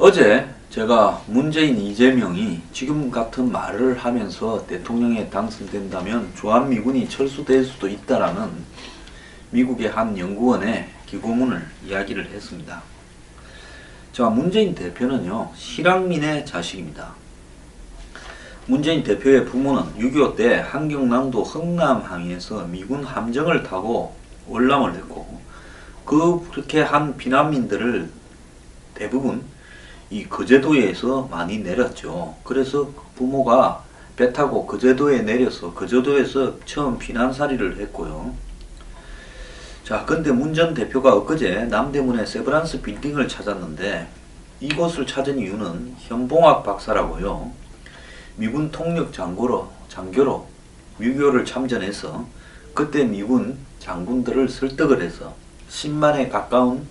어제 제가 문재인, 이재명이 지금 같은 말을 하면서 대통령에 당선된다면 주한미군이 철수될 수도 있다라는 미국의 한 연구원의 기고문을 이야기를 했습니다. 자, 문재인 대표는요, 실향민의 자식입니다. 문재인 대표의 부모는 6.25 때 한경남도 흥남항에서 미군 함정을 타고 월남을 했고, 그렇게 한 피난민들을 대부분 이 거제도에서 많이 내렸죠. 그래서 부모가 배 타고 거제도에 내려서 거제도에서 처음 피난살이를 했고요. 자, 근데 문 전 대표가 엊그제 남대문의 세브란스 빌딩을 찾았는데, 이곳을 찾은 이유는 현봉학 박사라고요, 미군 통역 장교로 6.25를 참전해서 그때 미군 장군들을 설득을 해서 10만에 가까운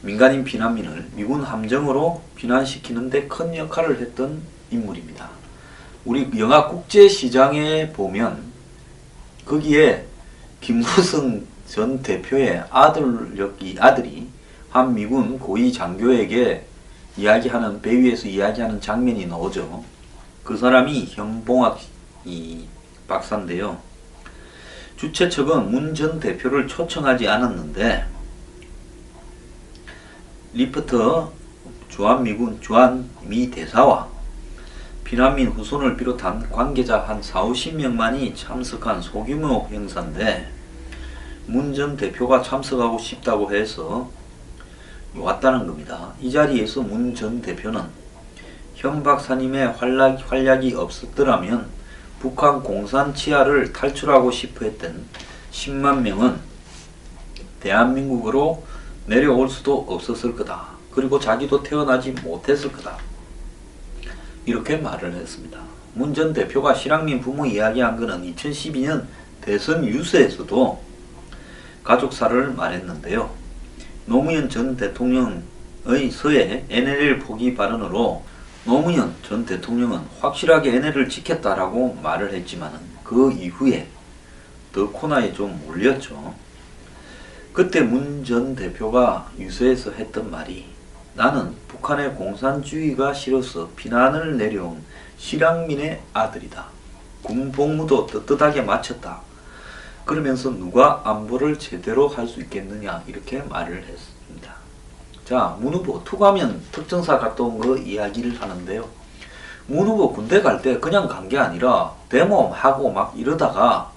민간인 피난민을 미군 함정으로 피난시키는데 큰 역할을 했던 인물입니다. 우리 영화 국제시장에 보면 거기에 김무성 전 대표의 아들이 한 미군 고위 장교에게 이야기하는, 배 위에서 이야기하는 장면이 나오죠. 그 사람이 현봉학 박사인데요. 주최 측은 문 전 대표를 초청하지 않았는데, 리포터 주한미 대사와 피난민 후손을 비롯한 관계자 한 40~50명만이 참석한 소규모 행사인데, 문 전 대표가 참석하고 싶다고 해서 왔다는 겁니다. 이 자리에서 문 전 대표는 현 박사님의 활약이 없었더라면 북한 공산 치하를 탈출하고 싶어 했던 10만 명은 대한민국으로 내려올 수도 없었을 거다. 그리고 자기도 태어나지 못했을 거다. 이렇게 말을 했습니다. 문 전 대표가 실향민 부모 이야기한 것은 2012년 대선 유세에서도 가족사를 말했는데요. 노무현 전 대통령의 서해 NLL 포기 발언으로 노무현 전 대통령은 확실하게 NLL을 지켰다라고 말을 했지만 그 이후에 더 코너에 좀 몰렸죠. 그때 문 전 대표가 유세에서 했던 말이, 나는 북한의 공산주의가 싫어서 피난을 내려온 실향민의 아들이다. 군 복무도 떳떳하게 마쳤다. 그러면서 누가 안보를 제대로 할 수 있겠느냐, 이렇게 말을 했습니다. 자, 문 후보 투가면 특전사 갔다 온 거 이야기를 하는데요. 문 후보 군대 갈 때 그냥 간 게 아니라 대모하고 막 이러다가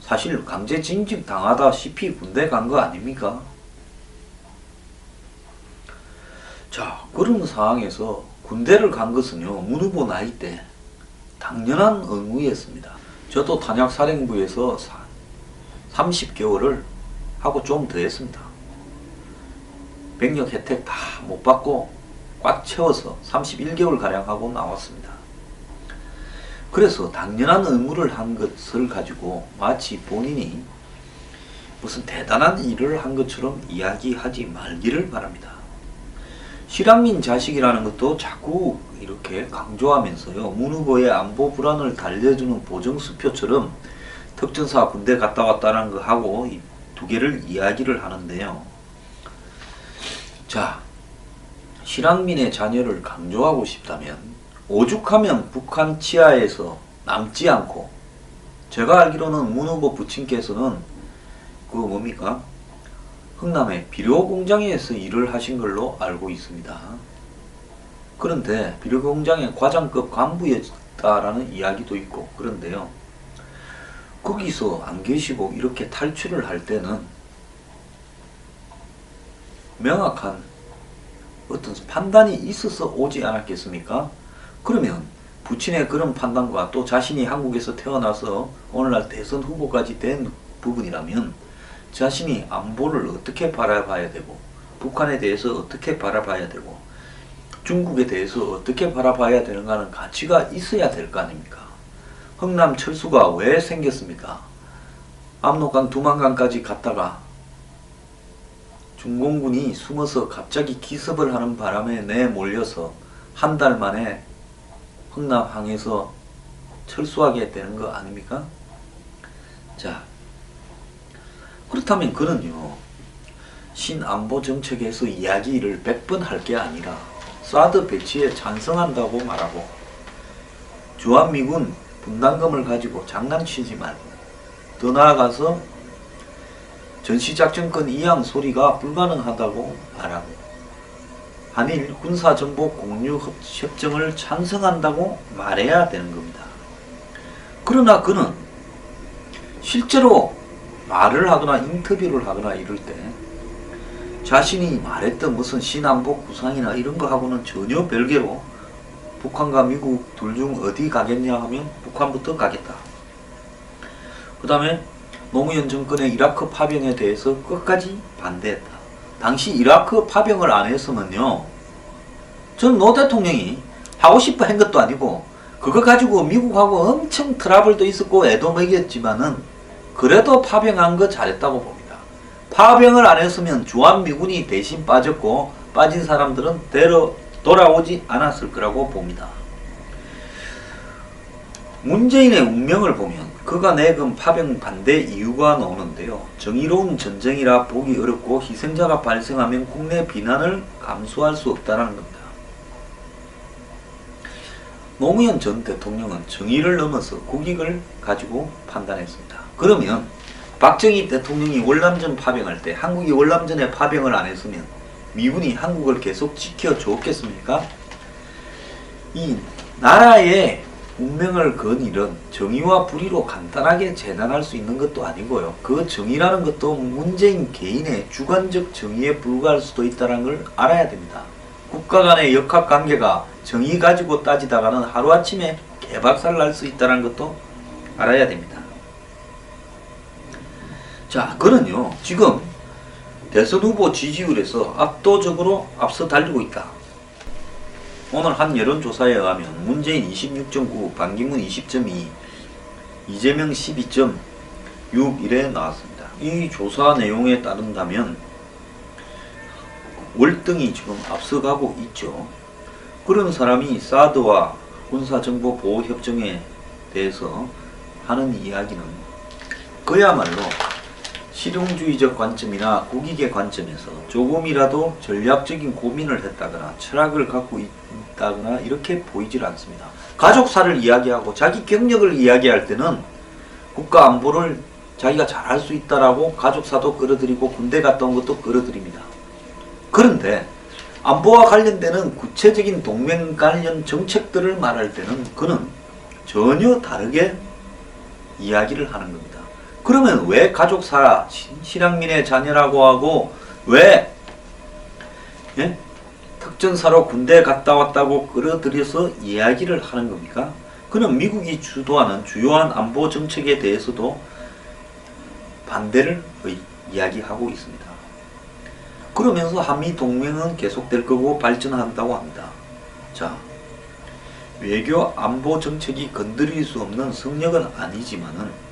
사실 강제 징집 당하다시피 군대 간 거 아닙니까? 자, 그런 상황에서 군대를 간 것은요, 문 후보 나이 때 당연한 의무였습니다. 저도 탄약사령부에서 30개월을 하고 좀 더 했습니다. 병력 혜택 다 못 받고 꽉 채워서 31개월가량 하고 나왔습니다. 그래서 당연한 의무를 한 것을 가지고 마치 본인이 무슨 대단한 일을 한 것처럼 이야기하지 말기를 바랍니다. 실향민 자식이라는 것도 자꾸 이렇게 강조하면서요, 문 후보의 안보 불안을 달래주는 보정수표처럼 특전사 군대 갔다 왔다는 거 하고 이 두 개를 이야기를 하는데요. 자, 실향민의 자녀를 강조하고 싶다면 오죽하면 북한 치하에서 남지 않고, 제가 알기로는 문 후보 부친께서는 흥남의 비료공장에서 일을 하신 걸로 알고 있습니다. 그런데 비료공장의 과장급 간부였다라는 이야기도 있고, 그런데요, 거기서 안 계시고 이렇게 탈출을 할 때는 명확한 어떤 판단이 있어서 오지 않았겠습니까? 그러면 부친의 그런 판단과 또 자신이 한국에서 태어나서 오늘날 대선 후보까지 된 부분이라면 자신이 안보를 어떻게 바라봐야 되고, 북한에 대해서 어떻게 바라봐야 되고, 중국에 대해서 어떻게 바라봐야 되는가는 가치가 있어야 될 거 아닙니까? 흥남 철수가 왜 생겼습니까? 압록강, 두만강까지 갔다가 중공군이 숨어서 갑자기 기습을 하는 바람에 내몰려서 한 달 만에 흥남항에서 철수하게 되는 거 아닙니까? 자, 그렇다면 그는요, 신안보 정책에서 이야기를 100번 할 게 아니라 사드 배치에 찬성한다고 말하고 주한미군 분담금을 가지고 장난치지 말고 더 나아가서 전시작전권 이양 소리가 불가능하다고 말하고 한일 군사정보 공유 협정을 찬성한다고 말해야 되는 겁니다. 그러나 그는 실제로 말을 하거나 인터뷰를 하거나 이럴 때 자신이 말했던 무슨 신안보 구상이나 이런 거 하고는 전혀 별개로 북한과 미국 둘 중 어디 가겠냐 하면 북한부터 가겠다. 그 다음에 노무현 정권의 이라크 파병에 대해서 끝까지 반대했다. 당시 이라크 파병을 안 했으면요, 전 노 대통령이 하고 싶어 한 것도 아니고 그거 가지고 미국하고 엄청 트러블도 있었고 애도 먹였지만은 그래도 파병한 거 잘했다고 봅니다. 파병을 안 했으면 주한미군이 대신 빠졌고 빠진 사람들은 돌아오지 않았을 거라고 봅니다. 문재인의 운명을 보면 그가 내건 파병 반대 이유가 나오는데요. 정의로운 전쟁이라 보기 어렵고 희생자가 발생하면 국내 비난을 감수할 수 없다는 겁니다. 노무현 전 대통령은 정의를 넘어서 국익을 가지고 판단했습니다. 그러면 박정희 대통령이 월남전 파병할 때 한국이 월남전에 파병을 안 했으면 미군이 한국을 계속 지켜줬겠습니까? 이 나라의 운명을 건 일은 정의와 불의로 간단하게 재단할 수 있는 것도 아니고요. 그 정의라는 것도 문재인 개인의 주관적 정의에 불과할 수도 있다는 걸 알아야 됩니다. 국가 간의 역학관계가 정의 가지고 따지다가는 하루아침에 개박살 날 수 있다는 것도 알아야 됩니다. 자, 그는요, 지금 대선 후보 지지율에서 압도적으로 앞서 달리고 있다. 오늘 한 여론조사에 의하면 문재인 26.9, 반기문 20.2, 이재명 12.6 이래 나왔습니다. 이 조사 내용에 따른다면 월등히 지금 앞서가고 있죠. 그런 사람이 사드와 군사정보보호협정에 대해서 하는 이야기는 그야말로 실용주의적 관점이나 국익의 관점에서 조금이라도 전략적인 고민을 했다거나 철학을 갖고 있다거나 이렇게 보이질 않습니다. 가족사를 이야기하고 자기 경력을 이야기할 때는 국가 안보를 자기가 잘할 수 있다라고 가족사도 끌어들이고 군대 갔다 온 것도 끌어들입니다. 그런데 안보와 관련되는 구체적인 동맹 관련 정책들을 말할 때는 그는 전혀 다르게 이야기를 하는 겁니다. 그러면 왜 가족사, 실향민의 자녀라고 하고 왜 특전사로 군대 갔다 왔다고 끌어들여서 이야기를 하는 겁니까? 그는 미국이 주도하는 주요한 안보 정책에 대해서도 반대를 이야기하고 있습니다. 그러면서 한미 동맹은 계속될 거고 발전한다고 합니다. 자, 외교 안보 정책이 건드릴 수 없는 성역은 아니지만은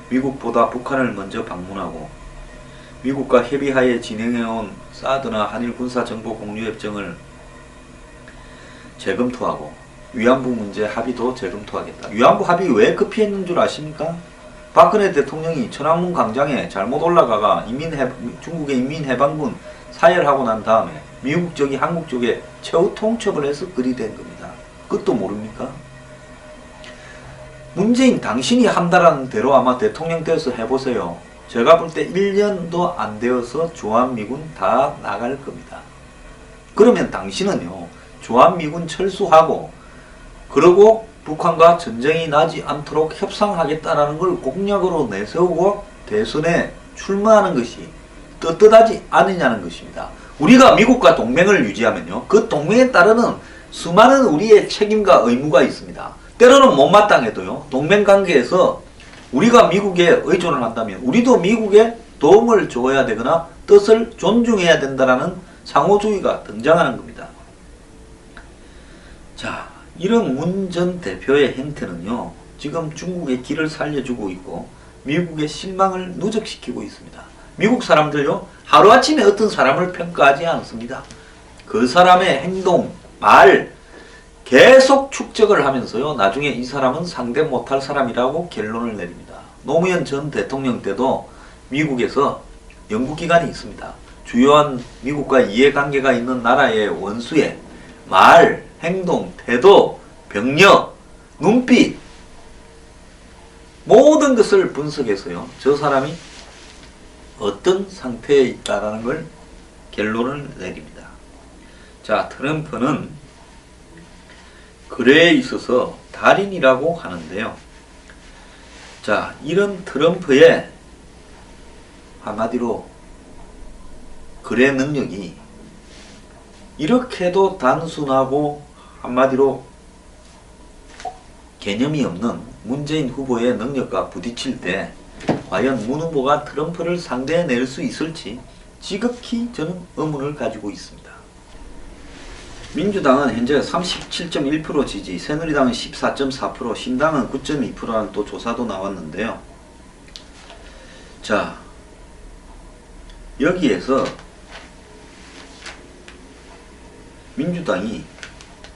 미국보다 북한을 먼저 방문하고 미국과 협의하에 진행해온 사드나 한일 군사정보 공유협정을 재검토하고 위안부 문제 합의도 재검토하겠다. 위안부 합의 왜 급히했는 줄 아십니까? 박근혜 대통령이 천안문 광장에 잘못 올라가가 중국의 인민해방군 사열하고 난 다음에 미국 쪽이 한국 쪽에 최후 통첩을 해서 그리 된 겁니다. 그것도 모릅니까? 문재인 당신이 한다라는 대로 아마 대통령 되어서 해보세요. 제가 볼 때 1년도 안 되어서 주한미군 다 나갈 겁니다. 그러면 당신은요, 주한미군 철수하고 그러고 북한과 전쟁이 나지 않도록 협상하겠다라는 걸 공약으로 내세우고 대선에 출마하는 것이 떳떳하지 않느냐는 것입니다. 우리가 미국과 동맹을 유지하면요, 그 동맹에 따르는 수많은 우리의 책임과 의무가 있습니다. 때로는 못마땅해도요, 동맹관계에서 우리가 미국에 의존을 한다면 우리도 미국에 도움을 줘야 되거나 뜻을 존중해야 된다는 상호주의가 등장하는 겁니다. 자, 이런 문 전 대표의 행태는요, 지금 중국의 길을 살려주고 있고 미국의 실망을 누적시키고 있습니다. 미국 사람들요, 하루아침에 어떤 사람을 평가하지 않습니다. 그 사람의 행동, 말 계속 축적을 하면서요, 나중에 이 사람은 상대 못할 사람이라고 결론을 내립니다. 노무현 전 대통령 때도 미국에서 연구기관이 있습니다. 주요한 미국과 이해관계가 있는 나라의 원수의 말, 행동, 태도, 병력, 눈빛 모든 것을 분석해서요. 저 사람이 어떤 상태에 있다라는 걸 결론을 내립니다. 자, 트럼프는 거래에 있어서 달인이라고 하는데요. 자, 이런 트럼프의 한마디로 거래 능력이 이렇게도 단순하고 한마디로 개념이 없는 문재인 후보의 능력과 부딪힐 때 과연 문 후보가 트럼프를 상대해낼 수 있을지 지극히 저는 의문을 가지고 있습니다. 민주당은 현재 37.1% 지지, 새누리당은 14.4%, 신당은 9.2%라는 또 조사도 나왔는데요. 자, 여기에서 민주당이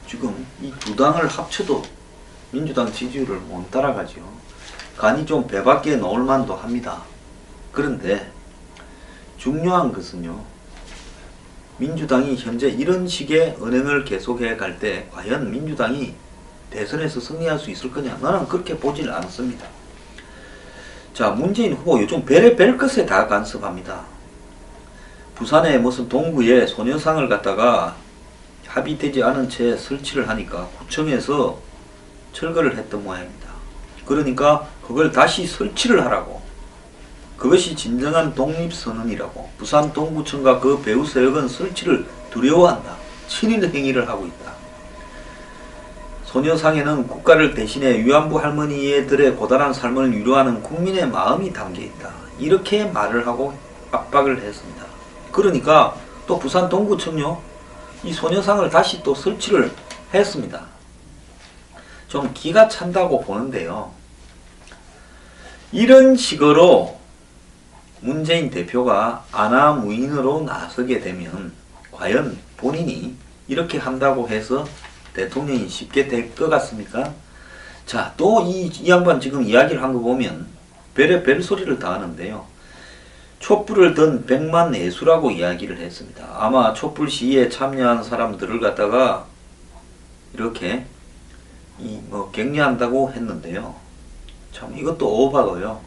지금 이 두 당을 합쳐도 민주당 지지율을 못 따라가죠. 간이 좀 배밖에 넣을 만도 합니다. 그런데 중요한 것은요. 민주당이 현재 이런 식의 언행을 계속해 갈 때 과연 민주당이 대선에서 승리할 수 있을 거냐? 나는 그렇게 보질 않습니다. 자, 문재인 후보 요즘 별의별 것에 다 간섭합니다. 부산의 무슨 동구에 소녀상을 갖다가 합의되지 않은 채 설치를 하니까 구청에서 철거를 했던 모양입니다. 그러니까 그걸 다시 설치를 하라고. 그것이 진정한 독립선언이라고. 부산 동구청과 그 배후세력은 설치를 두려워한다. 친일 행위를 하고 있다. 소녀상에는 국가를 대신해 위안부 할머니들의 고단한 삶을 위로하는 국민의 마음이 담겨있다. 이렇게 말을 하고 압박을 했습니다. 그러니까 또 부산 동구청요. 이 소녀상을 다시 또 설치를 했습니다. 좀 기가 찬다고 보는데요. 이런 식으로 문재인 대표가 아나무인으로 나서게 되면 과연 본인이 이렇게 한다고 해서 대통령이 쉽게 될 것 같습니까? 자, 또 이 양반 지금 이야기를 한 거 보면 별의 소리를 다 하는데요. 촛불을 든 백만 내수라고 이야기를 했습니다. 아마 촛불 시위에 참여한 사람들을 갖다가 이렇게 격려한다고 했는데요. 참 이것도 오바고요.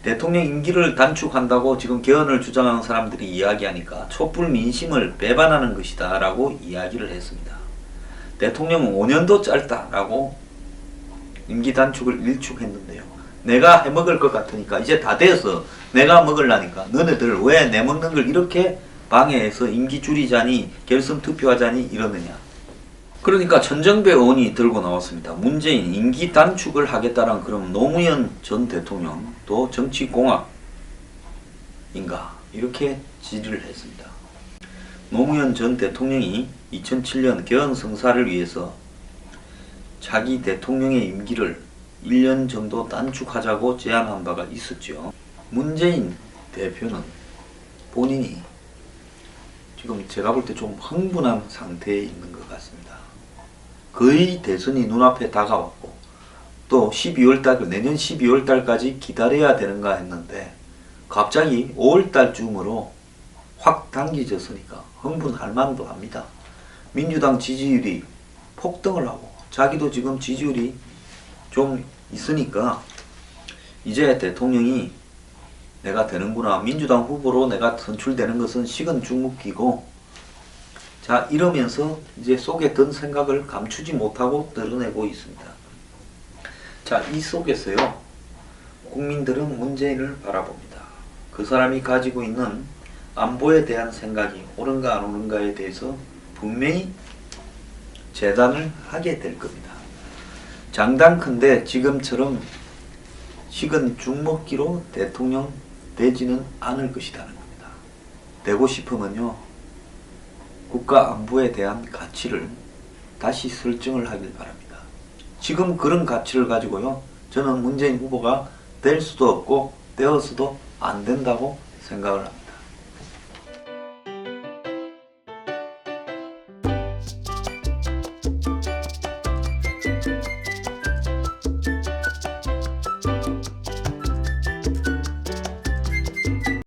대통령 임기를 단축한다고 지금 개헌을 주장하는 사람들이 이야기하니까 촛불 민심을 배반하는 것이다 라고 이야기를 했습니다. 대통령은 5년도 짧다라고 임기 단축을 일축했는데요. 내가 해먹을 것 같으니까 이제 다 돼서 내가 먹으려니까 너네들 왜 내 먹는 걸 이렇게 방해해서 임기 줄이자니 결선 투표하자니 이러느냐. 그러니까 천정배 의원이 들고 나왔습니다. 문재인 임기 단축을 하겠다는 그럼 노무현 전 대통령도 정치공학인가 이렇게 질의를 했습니다. 노무현 전 대통령이 2007년 개헌 성사를 위해서 자기 대통령의 임기를 1년 정도 단축하자고 제안한 바가 있었죠. 문재인 대표는 본인이 지금 제가 볼 때 좀 흥분한 상태에 있는 것 같습니다. 거의 대선이 눈앞에 다가왔고 또 12월달 내년 12월달까지 기다려야 되는가 했는데 갑자기 5월달쯤으로 확 당겨졌으니까 흥분할 만도 합니다. 민주당 지지율이 폭등을 하고 자기도 지금 지지율이 좀 있으니까 이제 대통령이 내가 되는구나. 민주당 후보로 내가 선출되는 것은 식은 죽 먹기고 자 이러면서 이제 속에 든 생각을 감추지 못하고 드러내고 있습니다. 자, 이 속에서요 국민들은 문재인을 바라봅니다. 그 사람이 가지고 있는 안보에 대한 생각이 옳은가 안 옳은가에 대해서 분명히 재단을 하게 될 겁니다. 장담컨대 지금처럼 식은 죽 먹기로 대통령 되지는 않을 것이라는 겁니다. 되고 싶으면요 국가 안보에 대한 가치를 다시 설정을 하길 바랍니다. 지금 그런 가치를 가지고요 저는 문재인 후보가 될 수도 없고 되어서도 안 된다고 생각을 합니다.